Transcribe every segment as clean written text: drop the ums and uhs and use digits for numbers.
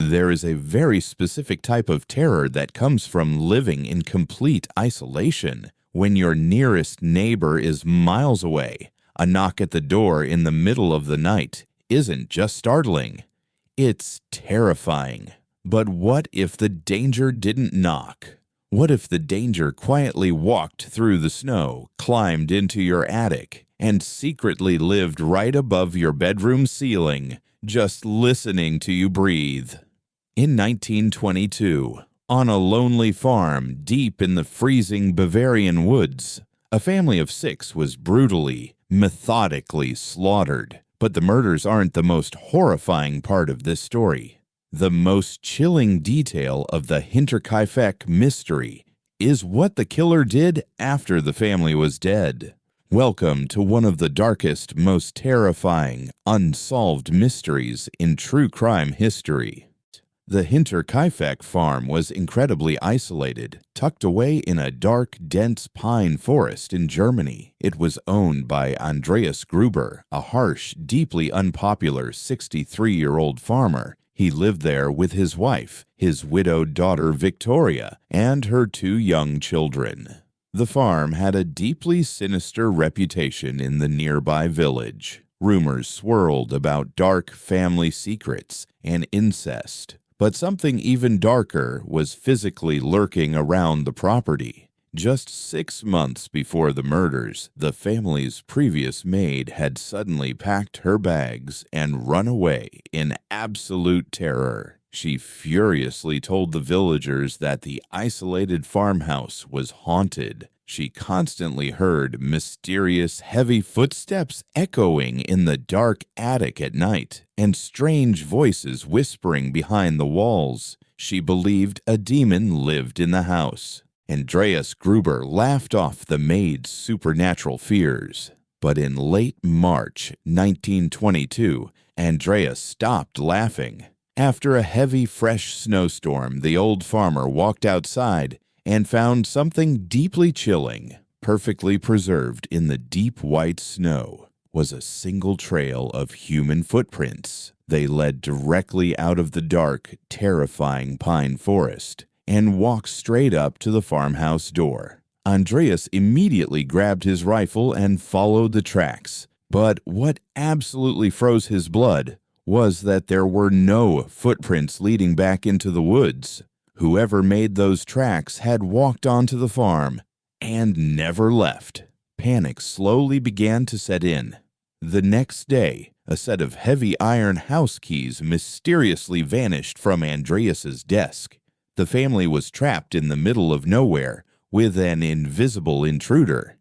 There is a very specific type of terror that comes from living in complete isolation. When your nearest neighbor is miles away, a knock at the door in the middle of the night isn't just startling, it's terrifying. But what if the danger didn't knock? What if the danger quietly walked through the snow, climbed into your attic, and secretly lived right above your bedroom ceiling, just listening to you breathe? In 1922, on a lonely farm deep in the freezing Bavarian woods, a family of 6 was brutally, methodically slaughtered. But the murders aren't the most horrifying part of this story. The most chilling detail of the Hinterkaifeck mystery is what the killer did after the family was dead. Welcome to one of the darkest, most terrifying, unsolved mysteries in true crime history. The Hinterkaifeck farm was incredibly isolated, tucked away in a dark, dense pine forest in Germany. It was owned by Andreas Gruber, a harsh, deeply unpopular 63-year-old farmer. He lived there with his wife, his widowed daughter Victoria, and her 2 young children. The farm had a deeply sinister reputation in the nearby village. Rumors swirled about dark family secrets and incest. But something even darker was physically lurking around the property. Just 6 months before the murders, the family's previous maid had suddenly packed her bags and run away in absolute terror. She furiously told the villagers that the isolated farmhouse was haunted. She constantly heard mysterious, heavy footsteps echoing in the dark attic at night, and strange voices whispering behind the walls. She believed a demon lived in the house. Andreas Gruber laughed off the maid's supernatural fears. But in late March 1922, Andreas stopped laughing. After a heavy, fresh snowstorm, the old farmer walked outside and found something deeply chilling. Perfectly preserved in the deep white snow was a single trail of human footprints. They led directly out of the dark, terrifying pine forest and walked straight up to the farmhouse door. Andreas immediately grabbed his rifle and followed the tracks. But what absolutely froze his blood was that there were no footprints leading back into the woods. Whoever made those tracks had walked onto the farm and never left. Panic slowly began to set in. The next day, a set of heavy iron house keys mysteriously vanished from Andreas's desk. The family was trapped in the middle of nowhere with an invisible intruder.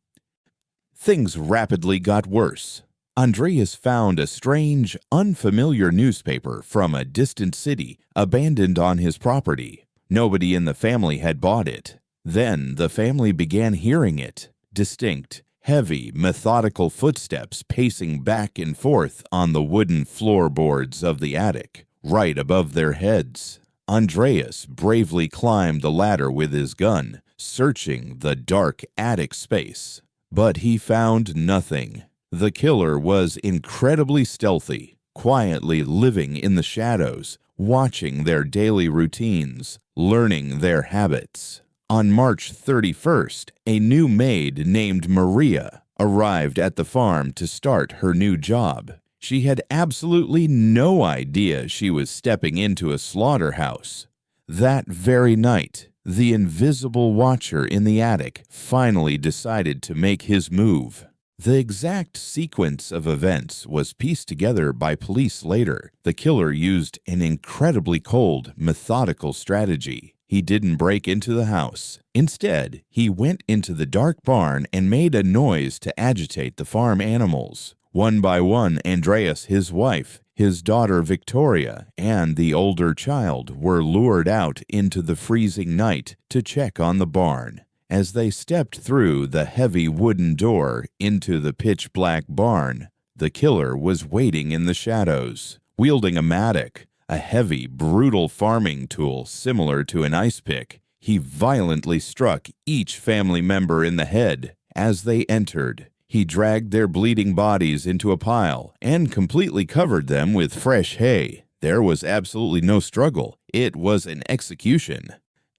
Things rapidly got worse. Andreas found a strange, unfamiliar newspaper from a distant city abandoned on his property. Nobody in the family had bought it. Then the family began hearing it. Distinct, heavy, methodical footsteps pacing back and forth on the wooden floorboards of the attic, right above their heads. Andreas bravely climbed the ladder with his gun, searching the dark attic space. But he found nothing. The killer was incredibly stealthy, quietly living in the shadows, watching their daily routines, learning their habits. On March 31st, a new maid named Maria arrived at the farm to start her new job. She had absolutely no idea she was stepping into a slaughterhouse. That very night, the invisible watcher in the attic finally decided to make his move. The exact sequence of events was pieced together by police later. The killer used an incredibly cold, methodical strategy. He didn't break into the house. Instead, he went into the dark barn and made a noise to agitate the farm animals. One by one, Andreas, his wife, his daughter Victoria, and the older child were lured out into the freezing night to check on the barn. As they stepped through the heavy wooden door into the pitch-black barn, the killer was waiting in the shadows, wielding a mattock, a heavy, brutal farming tool similar to an ice pick. He violently struck each family member in the head. As they entered, he dragged their bleeding bodies into a pile and completely covered them with fresh hay. There was absolutely no struggle. It was an execution.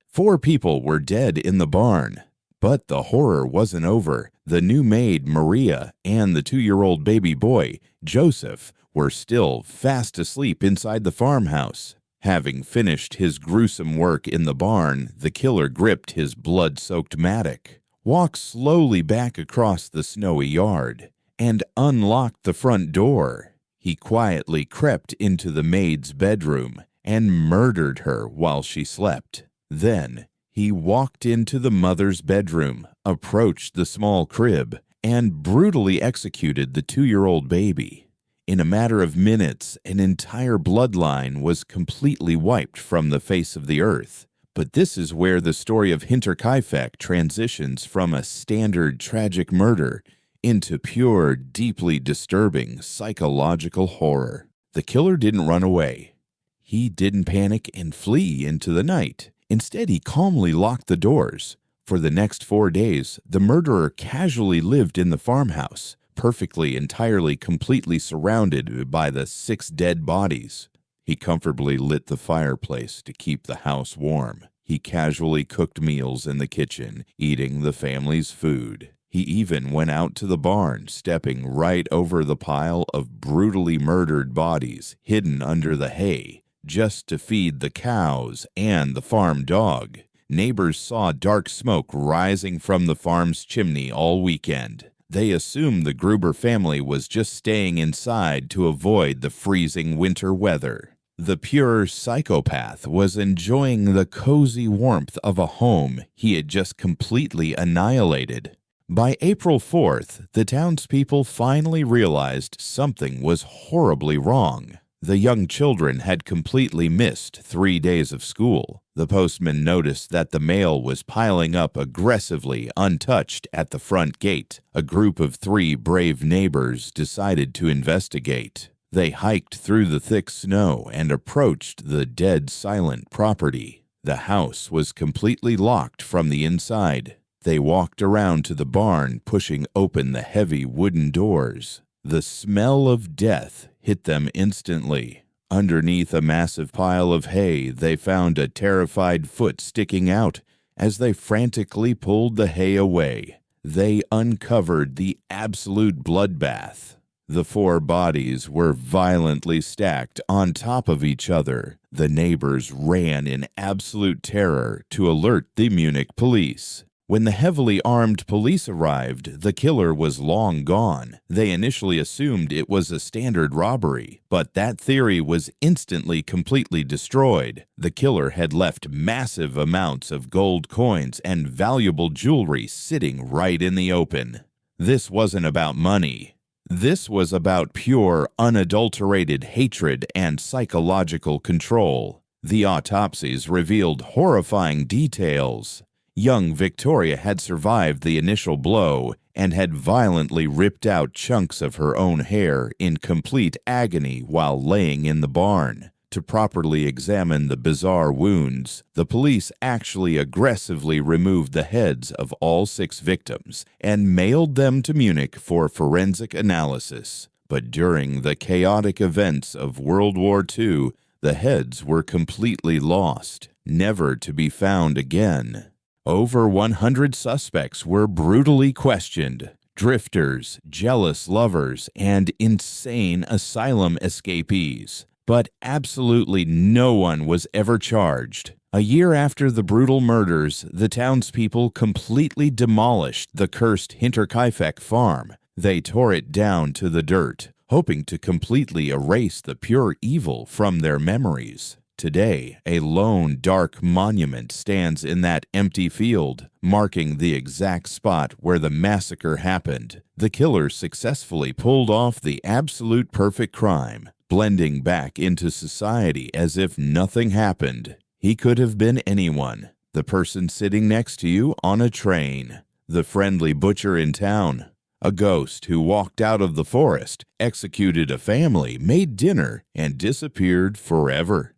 4 people were dead in the barn. But the horror wasn't over. The new maid, Maria, and the 2-year-old baby boy, Joseph, were still fast asleep inside the farmhouse. Having finished his gruesome work in the barn, the killer gripped his blood-soaked mattock, walked slowly back across the snowy yard, and unlocked the front door. He quietly crept into the maid's bedroom and murdered her while she slept. Then, he walked into the mother's bedroom, approached the small crib, and brutally executed the 2-year-old baby. In a matter of minutes, an entire bloodline was completely wiped from the face of the earth. But this is where the story of Hinterkaifeck transitions from a standard tragic murder into pure, deeply disturbing psychological horror. The killer didn't run away. He didn't panic and flee into the night. Instead, he calmly locked the doors. For the next 4 days, the murderer casually lived in the farmhouse, perfectly, entirely, completely surrounded by the 6 dead bodies. He comfortably lit the fireplace to keep the house warm. He casually cooked meals in the kitchen, eating the family's food. He even went out to the barn, stepping right over the pile of brutally murdered bodies hidden under the hay, just to feed the cows and the farm dog. Neighbors saw dark smoke rising from the farm's chimney all weekend. They assumed the Gruber family was just staying inside to avoid the freezing winter weather. The pure psychopath was enjoying the cozy warmth of a home he had just completely annihilated. By April 4th, the townspeople finally realized something was horribly wrong. The young children had completely missed 3 days of school. The postman noticed that the mail was piling up aggressively, untouched, at the front gate. A group of 3 brave neighbors decided to investigate. They hiked through the thick snow and approached the dead, silent property. The house was completely locked from the inside. They walked around to the barn, pushing open the heavy wooden doors. The smell of death hit them instantly. Underneath a massive pile of hay, they found a terrified foot sticking out. As they frantically pulled the hay away, they uncovered the absolute bloodbath. The 4 bodies were violently stacked on top of each other. The neighbors ran in absolute terror to alert the Munich police. When the heavily armed police arrived, the killer was long gone. They initially assumed it was a standard robbery, but that theory was instantly completely destroyed. The killer had left massive amounts of gold coins and valuable jewelry sitting right in the open. This wasn't about money. This was about pure, unadulterated hatred and psychological control. The autopsies revealed horrifying details. Young Victoria had survived the initial blow and had violently ripped out chunks of her own hair in complete agony while laying in the barn. To properly examine the bizarre wounds, the police actually aggressively removed the heads of all 6 victims and mailed them to Munich for forensic analysis. But during the chaotic events of World War II, the heads were completely lost, never to be found again. Over 100 suspects were brutally questioned. Drifters, jealous lovers, and insane asylum escapees. But absolutely no one was ever charged. A year after the brutal murders, the townspeople completely demolished the cursed Hinterkaifeck farm. They tore it down to the dirt, hoping to completely erase the pure evil from their memories. Today, a lone, dark monument stands in that empty field, marking the exact spot where the massacre happened. The killer successfully pulled off the absolute perfect crime, blending back into society as if nothing happened. He could have been anyone. The person sitting next to you on a train, the friendly butcher in town, a ghost who walked out of the forest, executed a family, made dinner, and disappeared forever.